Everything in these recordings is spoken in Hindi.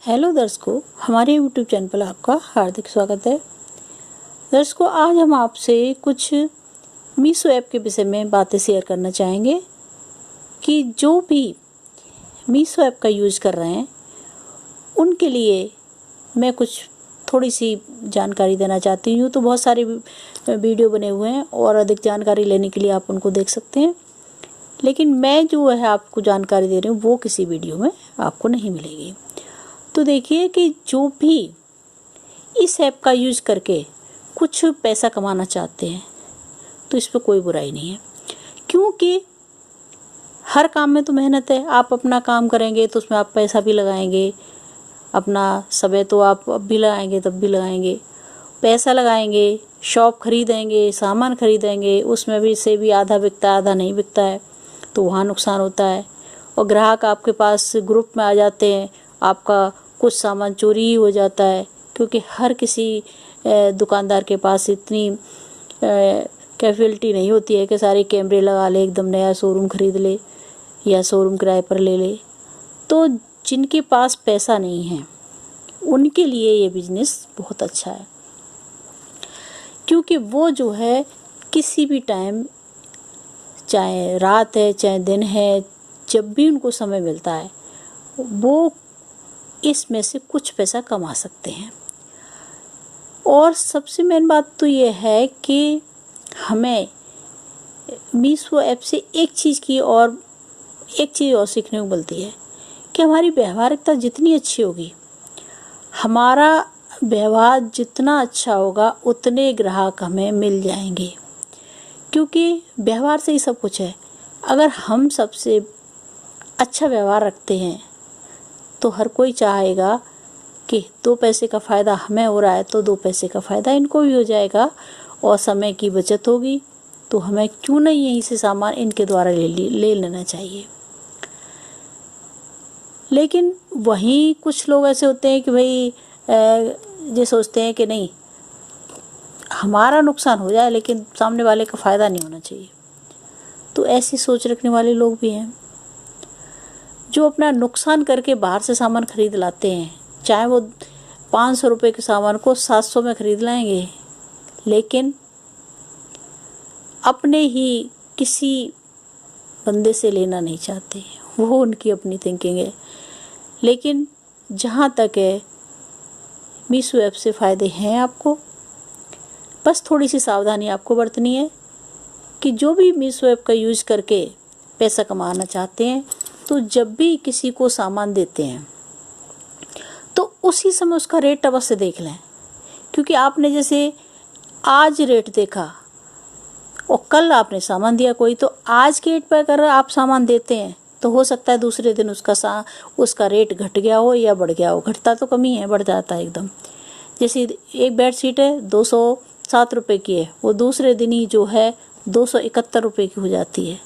हेलो दर्शकों, हमारे यूट्यूब चैनल पर आपका हार्दिक स्वागत है। दर्शकों, आज हम आपसे कुछ मीशो ऐप के विषय में बातें शेयर करना चाहेंगे कि जो भी मीशो ऐप का यूज़ कर रहे हैं उनके लिए मैं कुछ थोड़ी सी जानकारी देना चाहती हूँ। तो बहुत सारे वीडियो बने हुए हैं और अधिक जानकारी लेने के लिए आप उनको देख सकते हैं, लेकिन मैं जो है आपको जानकारी दे रही हूँ वो किसी वीडियो में आपको नहीं मिलेगी। तो देखिए कि जो भी इस ऐप का यूज़ करके कुछ पैसा कमाना चाहते हैं तो इस पर कोई बुराई नहीं है, क्योंकि हर काम में तो मेहनत है। आप अपना काम करेंगे तो उसमें आप पैसा भी लगाएंगे, अपना समय तो आप अब भी लगाएंगे तब भी लगाएंगे, पैसा लगाएंगे, शॉप खरीदेंगे, सामान खरीदेंगे, उसमें भी से भी आधा बिकता है आधा नहीं बिकता है तो वहाँ नुकसान होता है। और ग्राहक आपके पास ग्रुप में आ जाते हैं, आपका कुछ सामान चोरी ही हो जाता है, क्योंकि हर किसी दुकानदार के पास इतनी कैपेबिलिटी नहीं होती है कि सारे कैमरे लगा ले, एकदम नया शोरूम खरीद ले या शोरूम किराए पर ले ले। तो जिनके पास पैसा नहीं है उनके लिए ये बिजनेस बहुत अच्छा है, क्योंकि वो जो है किसी भी टाइम, चाहे रात है चाहे दिन है, जब भी उनको समय मिलता है वो इसमें से कुछ पैसा कमा सकते हैं। और सबसे मेन बात तो ये है कि हमें मीशो ऐप से एक चीज़ और सीखने को मिलती है कि हमारी व्यवहारिकता जितनी अच्छी होगी, हमारा व्यवहार जितना अच्छा होगा, उतने ग्राहक हमें मिल जाएंगे, क्योंकि व्यवहार से ही सब कुछ है। अगर हम सबसे अच्छा व्यवहार रखते हैं तो हर कोई चाहेगा कि 2 पैसे का फ़ायदा हमें हो रहा है तो 2 पैसे का फ़ायदा इनको भी हो जाएगा और समय की बचत होगी, तो हमें क्यों नहीं यहीं से सामान इनके द्वारा ले लेना चाहिए। लेकिन वहीं कुछ लोग ऐसे होते हैं कि भाई ये सोचते हैं कि नहीं, हमारा नुकसान हो जाए लेकिन सामने वाले का फ़ायदा नहीं होना चाहिए। तो ऐसी सोच रखने वाले लोग भी हैं जो अपना नुकसान करके बाहर से सामान खरीद लाते हैं, चाहे वो 500 रुपये के सामान को 700 में खरीद लाएंगे, लेकिन अपने ही किसी बंदे से लेना नहीं चाहते। वो उनकी अपनी थिंकिंग है। लेकिन जहाँ तक है, मीशो ऐप से फ़ायदे हैं आपको, बस थोड़ी सी सावधानी आपको बरतनी है कि जो भी मीशो ऐप का यूज़ करके पैसा कमाना चाहते हैं तो जब भी किसी को सामान देते हैं तो उसी समय उसका रेट अवश्य देख लें, क्योंकि आपने जैसे आज रेट देखा और कल आपने सामान दिया कोई, तो आज के रेट पर अगर आप सामान देते हैं तो हो सकता है दूसरे दिन उसका रेट घट गया हो या बढ़ गया हो। घटता तो कम ही है, बढ़ जाता है एकदम। जैसे एक बेडशीट है 207 रुपये की है, वो दूसरे दिन ही जो है 271 रुपये की हो जाती है,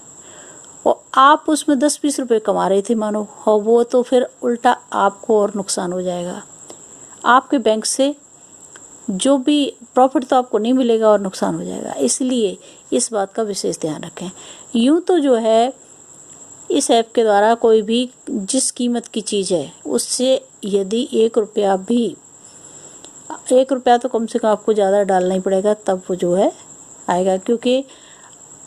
और आप उसमें 10-20 रुपये कमा रहे थे मानो, और वो तो फिर उल्टा आपको और नुकसान हो जाएगा। आपके बैंक से जो भी प्रॉफिट तो आपको नहीं मिलेगा और नुकसान हो जाएगा। इसलिए इस बात का विशेष ध्यान रखें। यूँ तो जो है इस ऐप के द्वारा कोई भी जिस कीमत की चीज़ है उससे यदि 1 रुपया तो कम से कम आपको ज़्यादा डालना ही पड़ेगा, तब वो जो है आएगा, क्योंकि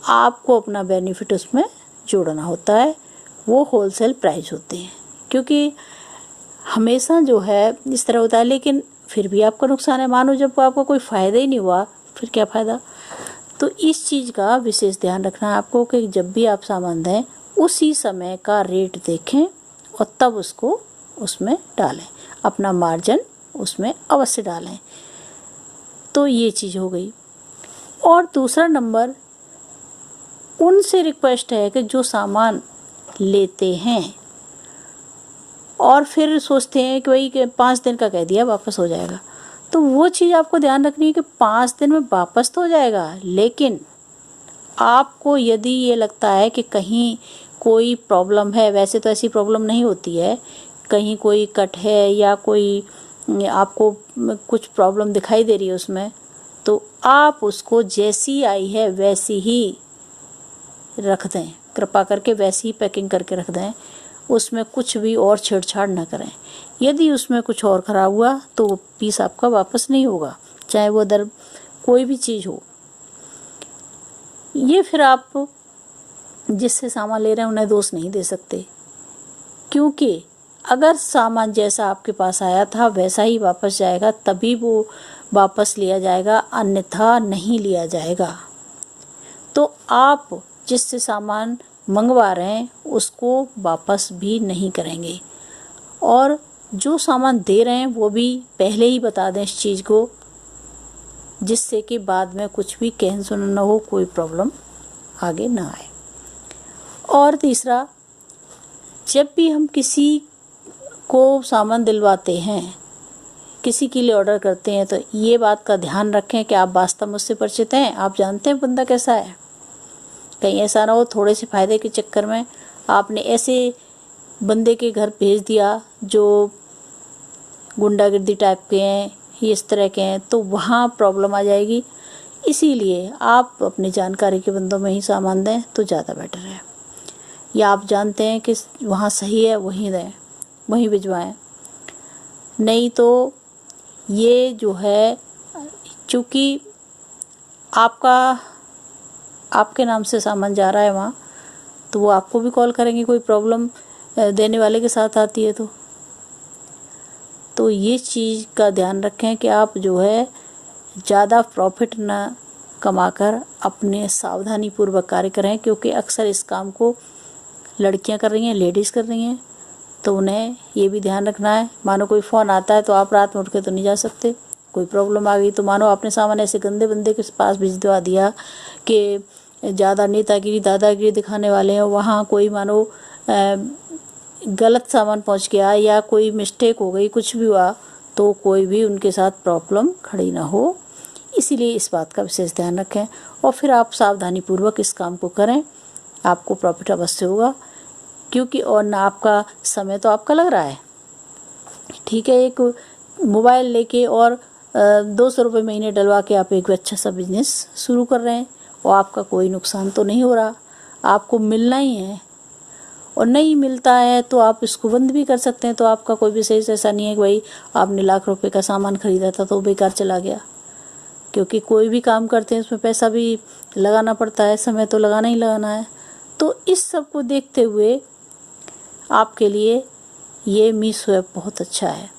आपको अपना बेनिफिट उसमें जोड़ना होता है। वो होलसेल प्राइस होते हैं, क्योंकि हमेशा जो है इस तरह होता है, लेकिन फिर भी आपका नुकसान है। मानो जब आपको कोई फ़ायदा ही नहीं हुआ फिर क्या फ़ायदा। तो इस चीज़ का विशेष ध्यान रखना है आपको कि जब भी आप सामान दें उसी समय का रेट देखें और तब उसको उसमें डालें, अपना मार्जिन उसमें अवश्य डालें। तो ये चीज़ हो गई। और दूसरा नंबर, उनसे रिक्वेस्ट है कि जो सामान लेते हैं और फिर सोचते हैं कि भाई 5 दिन का कह दिया वापस हो जाएगा, तो वो चीज़ आपको ध्यान रखनी है कि 5 दिन में वापस तो हो जाएगा, लेकिन आपको यदि ये लगता है कि कहीं कोई प्रॉब्लम है, वैसे तो ऐसी प्रॉब्लम नहीं होती है, कहीं कोई कट है या कोई आपको कुछ प्रॉब्लम दिखाई दे रही है उसमें, तो आप उसको जैसी आई है वैसी ही रख दें, कृपा करके वैसी ही पैकिंग करके रख दें उसमें कुछ भी और छेड़छाड़ ना करें। यदि उसमें कुछ और ख़राब हुआ तो वो पीस आपका वापस नहीं होगा, चाहे वो अदर कोई भी चीज़ हो। ये फिर आप जिससे सामान ले रहे हैं उन्हें दोष नहीं दे सकते, क्योंकि अगर सामान जैसा आपके पास आया था वैसा ही वापस जाएगा तभी वो वापस लिया जाएगा, अन्यथा नहीं लिया जाएगा। तो आप जिससे सामान मंगवा रहे हैं उसको वापस भी नहीं करेंगे, और जो सामान दे रहे हैं वो भी पहले ही बता दें इस चीज़ को, जिससे कि बाद में कुछ भी कहन सुन न हो, कोई प्रॉब्लम आगे ना आए। और तीसरा, जब भी हम किसी को सामान दिलवाते हैं, किसी के लिए ऑर्डर करते हैं, तो ये बात का ध्यान रखें कि आप वास्तव में उससे परिचित हैं, आप जानते हैं बंदा कैसा है। कहीं ऐसा ना हो थोड़े से फ़ायदे के चक्कर में आपने ऐसे बंदे के घर भेज दिया जो गुंडागर्दी टाइप के हैं, ये इस तरह के हैं, तो वहाँ प्रॉब्लम आ जाएगी। इसीलिए आप अपनी जानकारी के बंदों में ही सामान दें तो ज़्यादा बेटर है, या आप जानते हैं कि वहाँ सही है वहीं दें, वहीं भिजवाएं। नहीं तो ये जो है, चूँकि आपके नाम से सामान जा रहा है वहाँ, तो वो आपको भी कॉल करेंगे, कोई प्रॉब्लम देने वाले के साथ आती है तो ये चीज़ का ध्यान रखें कि आप जो है ज़्यादा प्रॉफिट ना कमाकर अपने सावधानी पूर्वक कार्य करें, क्योंकि अक्सर इस काम को लड़कियां कर रही हैं, लेडीज़ कर रही हैं, तो उन्हें ये भी ध्यान रखना है। मानो कोई फ़ोन आता है तो आप रात में उठ के तो नहीं जा सकते, कोई प्रॉब्लम आ गई तो मानो आपने सामान ऐसे गंदे बंदे के पास भिजवा दिया कि ज़्यादा नेतागिरी दादागिरी दिखाने वाले हैं, वहाँ कोई मानो गलत सामान पहुँच गया या कोई मिस्टेक हो गई, कुछ भी हुआ, तो कोई भी उनके साथ प्रॉब्लम खड़ी ना हो। इसीलिए इस बात का विशेष ध्यान रखें और फिर आप सावधानी पूर्वक इस काम को करें, आपको प्रॉफिट अवश्य होगा। क्योंकि और ना आपका समय तो आपका लग रहा है, ठीक है, एक मोबाइल लेके और 200 रुपये महीने डलवा के आप एक अच्छा सा बिजनेस शुरू कर रहे हैं और आपका कोई नुकसान तो नहीं हो रहा, आपको मिलना ही है। और नहीं मिलता है तो आप इसको बंद भी कर सकते हैं, तो आपका कोई विशेष ऐसा नहीं है कि भाई आपने लाख रुपए का सामान खरीदा था तो बेकार चला गया, क्योंकि कोई भी काम करते हैं उसमें पैसा भी लगाना पड़ता है, समय तो लगाना ही लगाना है। तो इस सब को देखते हुए आपके लिए ये मीशो ऐप बहुत अच्छा है,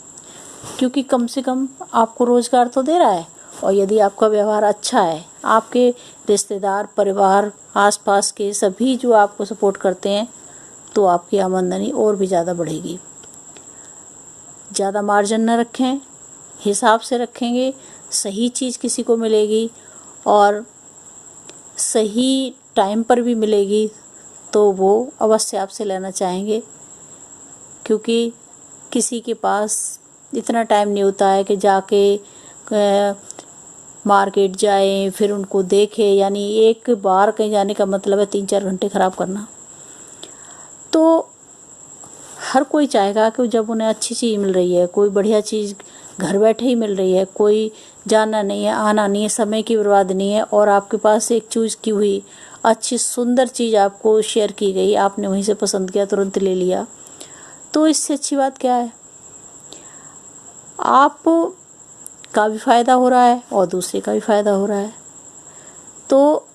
क्योंकि कम से कम आपको रोज़गार तो दे रहा है, और यदि आपका व्यवहार अच्छा है, आपके रिश्तेदार परिवार आसपास के सभी जो आपको सपोर्ट करते हैं, तो आपकी आमदनी और भी ज़्यादा बढ़ेगी। ज़्यादा मार्जिन न रखें, हिसाब से रखेंगे, सही चीज़ किसी को मिलेगी और सही टाइम पर भी मिलेगी तो वो अवश्य आपसे लेना चाहेंगे, क्योंकि किसी के पास इतना टाइम नहीं होता है कि जाके मार्केट जाए फिर उनको देखे, यानी एक बार कहीं जाने का मतलब है 3-4 घंटे ख़राब करना। तो हर कोई चाहेगा कि जब उन्हें अच्छी चीज़ मिल रही है, कोई बढ़िया चीज़ घर बैठे ही मिल रही है, कोई जाना नहीं है, आना नहीं है, समय की बर्बाद नहीं है, और आपके पास एक चूज़ की हुई अच्छी सुंदर चीज़ आपको शेयर की गई, आपने वहीं से पसंद किया, तुरंत ले लिया, तो इससे अच्छी बात क्या है। आप का भी फ़ायदा हो रहा है और दूसरे का भी फ़ायदा हो रहा है। तो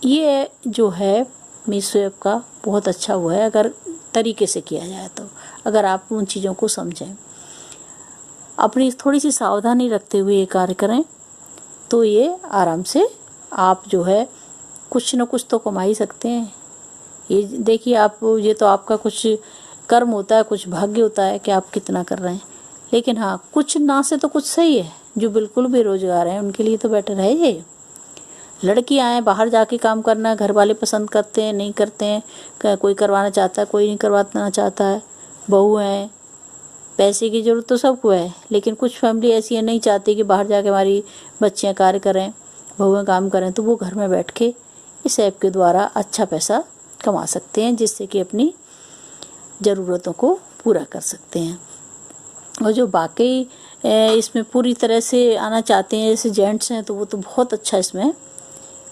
ये जो है मीशो ऐप का बहुत अच्छा वो है, अगर तरीके से किया जाए तो, अगर आप उन चीज़ों को समझें, अपनी थोड़ी सी सावधानी रखते हुए ये कार्य करें, तो ये आराम से आप जो है कुछ न कुछ तो कमा ही सकते हैं। ये देखिए, आप ये तो आपका कुछ कर्म होता है, कुछ भाग्य होता है कि आप कितना कर रहे हैं, लेकिन हाँ, कुछ ना से तो कुछ सही है। जो बिल्कुल बेरोजगार हैं उनके लिए तो बेटर है ये। लड़कियां हैं, बाहर जाके काम करना घर वाले पसंद करते हैं, नहीं करते हैं, कोई करवाना चाहता है, कोई नहीं करवाना चाहता है। बहू हैं, पैसे की ज़रूरत तो सबको है, लेकिन कुछ फैमिली ऐसी है नहीं चाहती कि बाहर जाके हमारी बच्चियां कार्य करें, बहुएं काम करें, तो वो घर में बैठ के इस ऐप के द्वारा अच्छा पैसा कमा सकते हैं, जिससे कि अपनी ज़रूरतों को पूरा कर सकते हैं। और जो बाकी इसमें पूरी तरह से आना चाहते हैं, जैसे जेंट्स हैं, तो वो तो बहुत अच्छा इसमें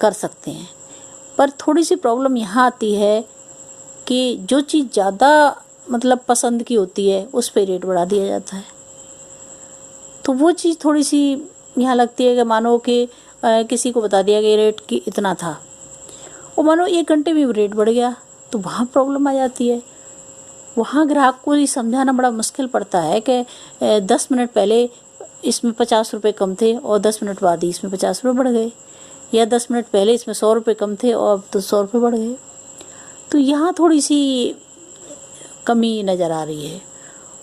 कर सकते हैं। पर थोड़ी सी प्रॉब्लम यहाँ आती है कि जो चीज़ ज़्यादा मतलब पसंद की होती है उस पे रेट बढ़ा दिया जाता है। तो वो चीज़ थोड़ी सी यहाँ लगती है कि मानो कि किसी को बता दिया कि रेट कि इतना था, और मानो 1 घंटे में रेट बढ़ गया, तो वहाँ प्रॉब्लम आ जाती है। वहाँ ग्राहक को ये समझाना बड़ा मुश्किल पड़ता है कि 10 मिनट पहले इसमें 50 रुपये कम थे और 10 मिनट बाद ही इसमें 50 रुपये बढ़ गए, या 10 मिनट पहले इसमें 100 रुपये कम थे और अब तो 100 रुपये बढ़ गए। तो यहाँ थोड़ी सी कमी नज़र आ रही है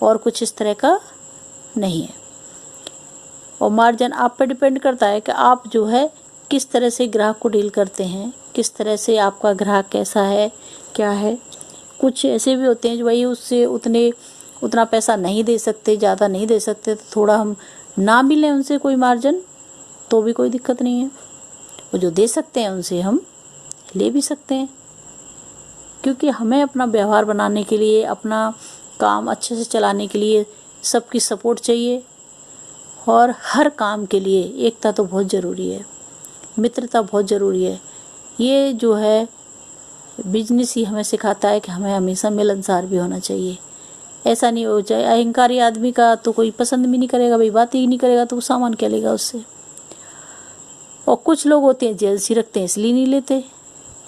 और कुछ इस तरह का नहीं है। और मार्जिन आप पे डिपेंड करता है कि आप जो है किस तरह से ग्राहक को डील करते हैं, किस तरह से आपका ग्राहक कैसा है, क्या है। कुछ ऐसे भी होते हैं जो भाई उससे उतना पैसा नहीं दे सकते, ज़्यादा नहीं दे सकते, तो थोड़ा हम ना भी लें उनसे कोई मार्जिन तो भी कोई दिक्कत नहीं है। वो जो दे सकते हैं उनसे हम ले भी सकते हैं, क्योंकि हमें अपना व्यवहार बनाने के लिए, अपना काम अच्छे से चलाने के लिए सबकी सपोर्ट चाहिए। और हर काम के लिए एकता तो बहुत ज़रूरी है, मित्रता बहुत ज़रूरी है। ये जो है बिजनेस ही हमें सिखाता है कि हमें हमेशा मिलनसार भी होना चाहिए। ऐसा नहीं हो जाए, अहंकारी आदमी का तो कोई पसंद भी नहीं करेगा, भाई बात ही नहीं करेगा तो वो सामान क्या लेगा उससे। और कुछ लोग होते हैं जेलसी रखते हैं इसलिए नहीं लेते,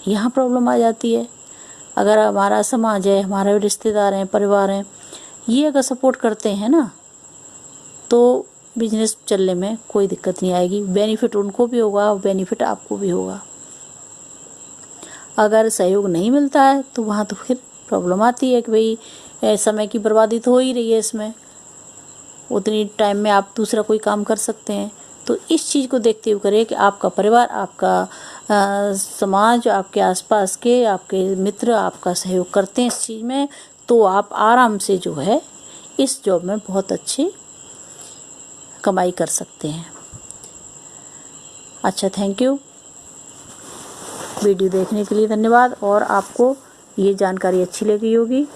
यहाँ प्रॉब्लम आ जाती है। अगर हमारा समाज है, हमारे रिश्तेदार हैं, परिवार हैं, ये अगर सपोर्ट करते हैं ना, तो बिजनेस चलने में कोई दिक्कत नहीं आएगी। बेनिफिट उनको भी होगा और बेनिफिट आपको भी होगा। अगर सहयोग नहीं मिलता है तो वहाँ तो फिर प्रॉब्लम आती है कि भाई समय की बर्बादी तो हो ही रही है इसमें, उतनी टाइम में आप दूसरा कोई काम कर सकते हैं। तो इस चीज़ को देखते हुए करें कि आपका परिवार, आपका समाज, आपके आसपास के आपके मित्र आपका सहयोग करते हैं इस चीज़ में, तो आप आराम से जो है इस जॉब में बहुत अच्छी कमाई कर सकते हैं। अच्छा, थैंक यू। वीडियो देखने के लिए धन्यवाद। और आपको ये जानकारी अच्छी लगी होगी